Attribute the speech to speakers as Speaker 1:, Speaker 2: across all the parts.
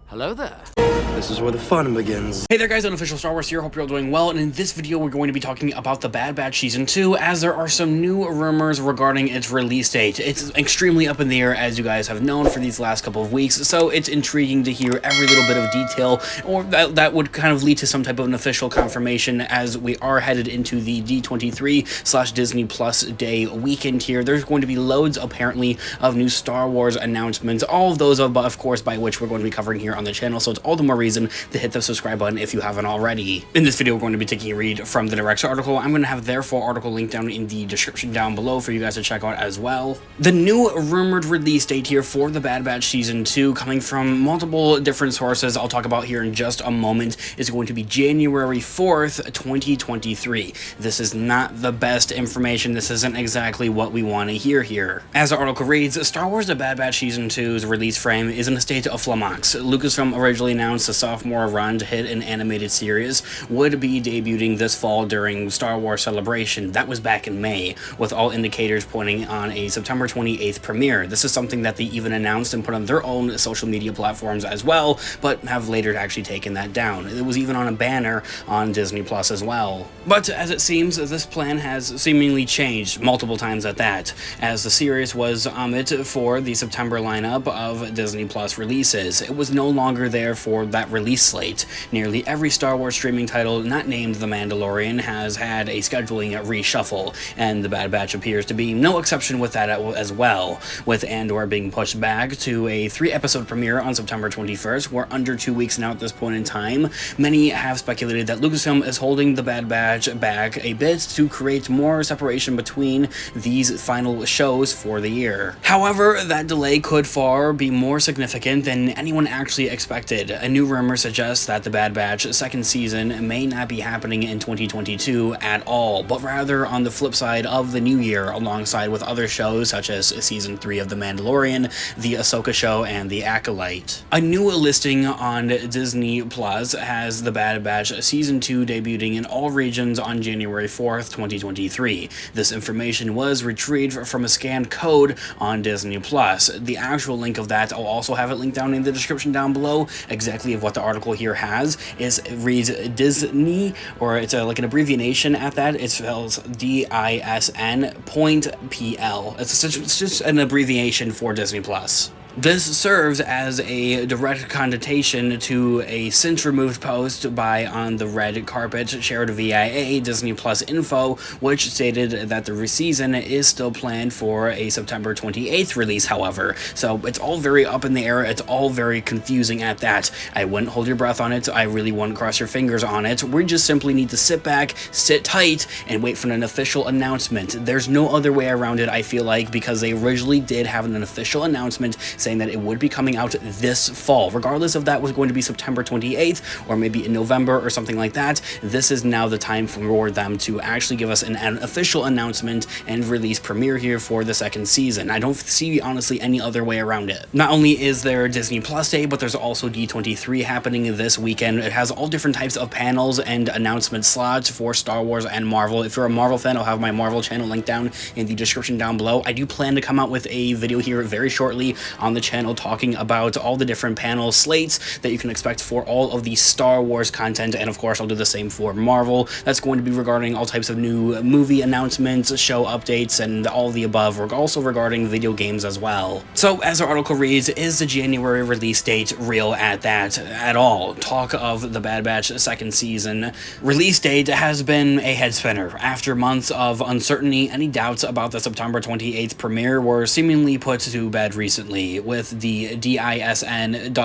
Speaker 1: Hello there. This is where the fun begins.
Speaker 2: Hey there guys, Unofficial Star Wars here, hope you're all doing well, and in this video we're going to be talking about The Bad Batch Season 2, as there are some new rumors regarding its release date. It's extremely up in the air, as you guys have known for these last couple of weeks, so it's intriguing to hear every little bit of detail, or that would kind of lead to some type of an official confirmation as we are headed into the D23/Disney Plus Day weekend here. There's going to be loads, apparently, of new Star Wars announcements, all of those, of course, by which we're going to be covering here on the channel, so it's all the more reason to hit the subscribe button if you haven't already. In this video, we're going to be taking a read from the direct article. I'm going to have their full article linked down in the description down below for you guys to check out as well. The new rumored release date here for The Bad Batch Season 2, coming from multiple different sources I'll talk about here in just a moment, is going to be January 4th, 2023. This is not the best information. This isn't exactly what we want to hear here. As the article reads, Star Wars The Bad Batch Season 2's release frame is in a state of flummox. Lucasfilm originally announced the sophomore run to hit an animated series would be debuting this fall during Star Wars Celebration. That was back in May, with all indicators pointing on a September 28th premiere. This is something that they even announced and put on their own social media platforms as well, but have later actually taken that down. It was even on a banner on Disney Plus as well. But as it seems, this plan has seemingly changed multiple times at that, as the series was it for the September lineup of Disney Plus releases. It was no longer there for that release slate. Nearly every Star Wars streaming title not named The Mandalorian has had a scheduling reshuffle, and The Bad Batch appears to be no exception with that as well, with Andor being pushed back to a 3-episode premiere on September 21st. We're under 2 weeks now at this point in time. Many have speculated that Lucasfilm is holding The Bad Batch back a bit to create more separation between these final shows for the year. However, that delay could far be more significant than anyone actually expected. A new rumor suggests that The Bad Batch second season may not be happening in 2022 at all, but rather on the flip side of the new year, alongside with other shows such as Season 3 of The Mandalorian, The Ahsoka Show, and The Acolyte. A new listing on Disney Plus has The Bad Batch Season 2 debuting in all regions on January 4th, 2023. This information was retrieved from a scanned code on Disney Plus. The actual link of that, I'll also have it linked down in the description down below. Exactly of what the article here has is, it reads Disney, or it's like an abbreviation at that. It spells DISN.PL. It's just an abbreviation for Disney Plus. This serves as a direct connotation to a since-removed post by On the Red Carpet shared via Disney Plus info, which stated that the season is still planned for a September 28th release, however. So it's all very up in the air. It's all very confusing at that. I wouldn't hold your breath on it. I really wouldn't cross your fingers on it. We just simply need to sit back, sit tight, and wait for an official announcement. There's no other way around it, I feel like, because they originally did have an official announcement saying that it would be coming out this fall. Regardless if that was going to be September 28th or maybe in November or something like that, this is now the time for them to actually give us an official announcement and release premiere here for the second season. I don't see, honestly, any other way around it. Not only is there Disney Plus Day, but there's also D23 happening this weekend. It has all different types of panels and announcement slots for Star Wars and Marvel. If you're a Marvel fan, I'll have my Marvel channel linked down in the description down below. I do plan to come out with a video here very shortly on the channel talking about all the different panel slates that you can expect for all of the Star Wars content, and of course I'll do the same for Marvel. That's going to be regarding all types of new movie announcements, show updates, and all of the above, also regarding video games as well. So as the article reads, is the January release date real at all? Talk of The Bad Batch second season release date has been a head spinner. After months of uncertainty, any doubts about the September 28th premiere were seemingly put to bed recently, with the DISN.PL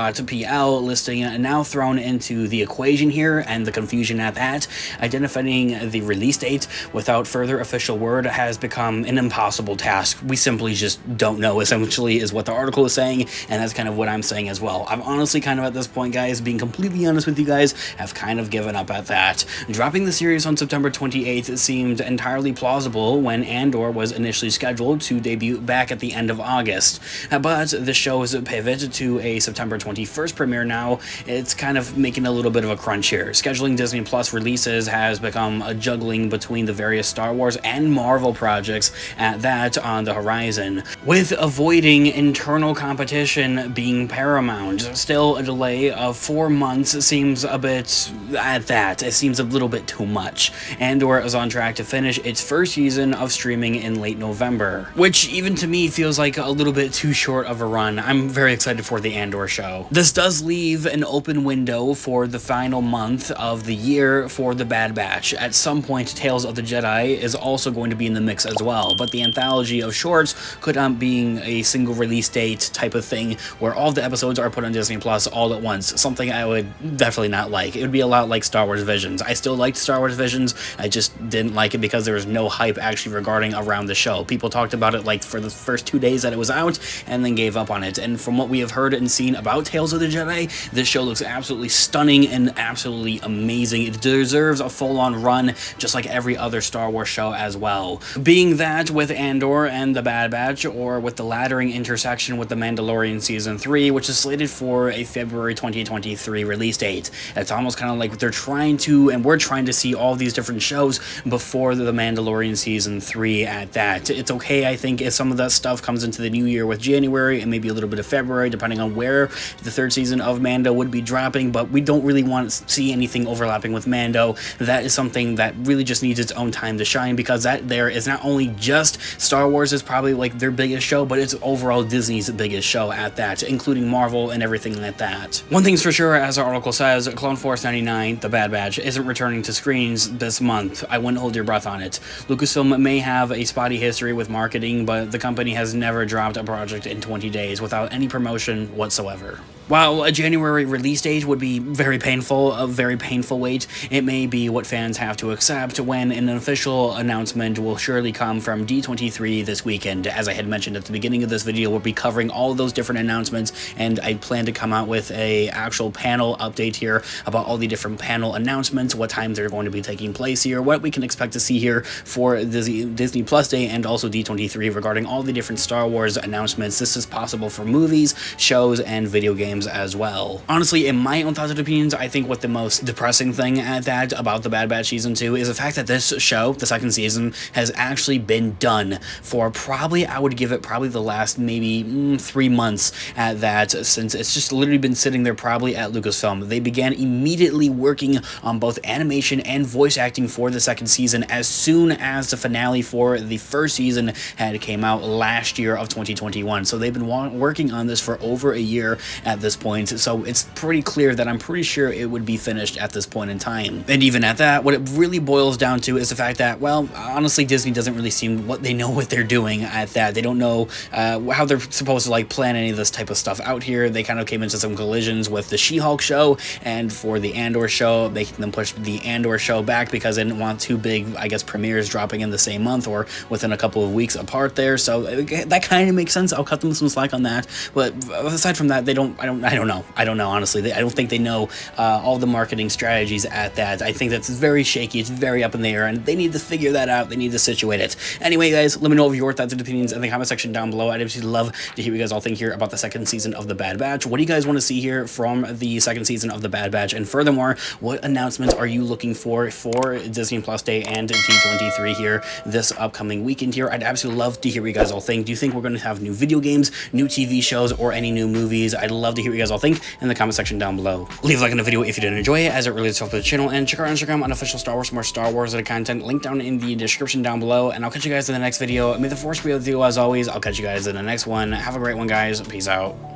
Speaker 2: listing now thrown into the equation here, and the confusion at that. Identifying the release date without further official word has become an impossible task. We simply just don't know, essentially, is what the article is saying, and that's kind of what I'm saying as well. I'm honestly kind of at this point, guys, being completely honest with you guys, have kind of given up at that. Dropping the series on September 28th seemed entirely plausible when Andor was initially scheduled to debut back at the end of August, but the show is pivoted to a September 21st premiere now, it's kind of making a little bit of a crunch here. Scheduling Disney Plus releases has become a juggling between the various Star Wars and Marvel projects at that on the horizon, with avoiding internal competition being paramount. Still, a delay of 4 months seems a bit, it seems a little bit too much. Andor is on track to finish its first season of streaming in late November, which even to me feels like a little bit too short of a run. I'm very excited for the Andor show. This does leave an open window for the final month of the year for the Bad Batch. At some point, Tales of the Jedi is also going to be in the mix as well, but the anthology of shorts could end up being a single release date type of thing where all the episodes are put on Disney Plus all at once, something I would definitely not like. It would be a lot like Star Wars Visions. I still liked Star Wars Visions, I just didn't like it because there was no hype actually regarding around the show. People talked about it like for the first 2 days that it was out and then gave up on it. And from what we have heard and seen about Tales of the Jedi, this show looks absolutely stunning and absolutely amazing. It deserves a full-on run just like every other Star Wars show as well. Being that with Andor and the Bad Batch, or with the laddering intersection with The Mandalorian Season 3, which is slated for a February 2023 release date. It's almost kind of like they're trying to, and we're trying to see all these different shows before the Mandalorian Season 3 at that. It's okay, I think, if some of that stuff comes into the new year with January and maybe a little bit of February, depending on where the third season of Mando would be dropping, but we don't really want to see anything overlapping with Mando. That is something that really just needs its own time to shine, because that there is not only just Star Wars is probably like their biggest show, but it's overall Disney's biggest show at that, including Marvel and everything like that. One thing's for sure, as our article says, Clone Force 99, The Bad Batch, isn't returning to screens this month. I wouldn't hold your breath on it. Lucasfilm may have a spotty history with marketing, but the company has never dropped a project in 20 days without any promotion whatsoever. While a January release date would be very painful, a very painful wait, it may be what fans have to accept when an official announcement will surely come from D23 this weekend. As I had mentioned at the beginning of this video, we'll be covering all of those different announcements, and I plan to come out with a actual panel update here about all the different panel announcements, what times they're going to be taking place here, what we can expect to see here for Disney Plus Day and also D23 regarding all the different Star Wars announcements. This is possible for movies, shows, and video games as well. Honestly, in my own thoughts and opinions, I think what the most depressing thing at that about the Bad Batch Season 2 is the fact that this show, the second season, has actually been done for probably, I would give it probably the last maybe 3 months at that, since it's just literally been sitting there probably at Lucasfilm. They began immediately working on both animation and voice acting for the second season as soon as the finale for the first season had came out last year of 2021. So they've been working on this for over a year at this point, so it's pretty clear that I'm pretty sure it would be finished at this point in time. And even at that, what it really boils down to is the fact that, well, honestly, Disney doesn't really seem they know what they're doing at that. They don't know how they're supposed to like plan any of this type of stuff out here. They kind of came into some collisions with the She-Hulk show, and for the Andor show, making them push the Andor show back because they didn't want two big, I guess, premieres dropping in the same month or within a couple of weeks apart there. So that kind of makes sense. I'll cut them some slack on that. But aside from that, I don't know, honestly. I don't think they know all the marketing strategies at that. I think that's very shaky, it's very up in the air, and they need to figure that out. They need to situate it. Anyway, guys, let me know your thoughts and opinions in the comment section down below. I'd absolutely love to hear what you guys all think here about the second season of The Bad Batch. What do you guys want to see here from the second season of The Bad Batch? And furthermore, what announcements are you looking for Disney Plus Day and D23 here this upcoming weekend here? I'd absolutely love to hear what you guys all think. Do you think we're going to have new video games, new TV shows, or any new movies? I'd love to hear what you guys all think in the comment section down below. Leave a like on the video if you did enjoy it, as it really does help the channel, and check our Instagram on official Star Wars for more Star Wars related content, link down in the description down below, and I'll catch you guys in the next video. May the Force be with you as always. I'll catch you guys in the next one. Have a great one, guys. Peace out.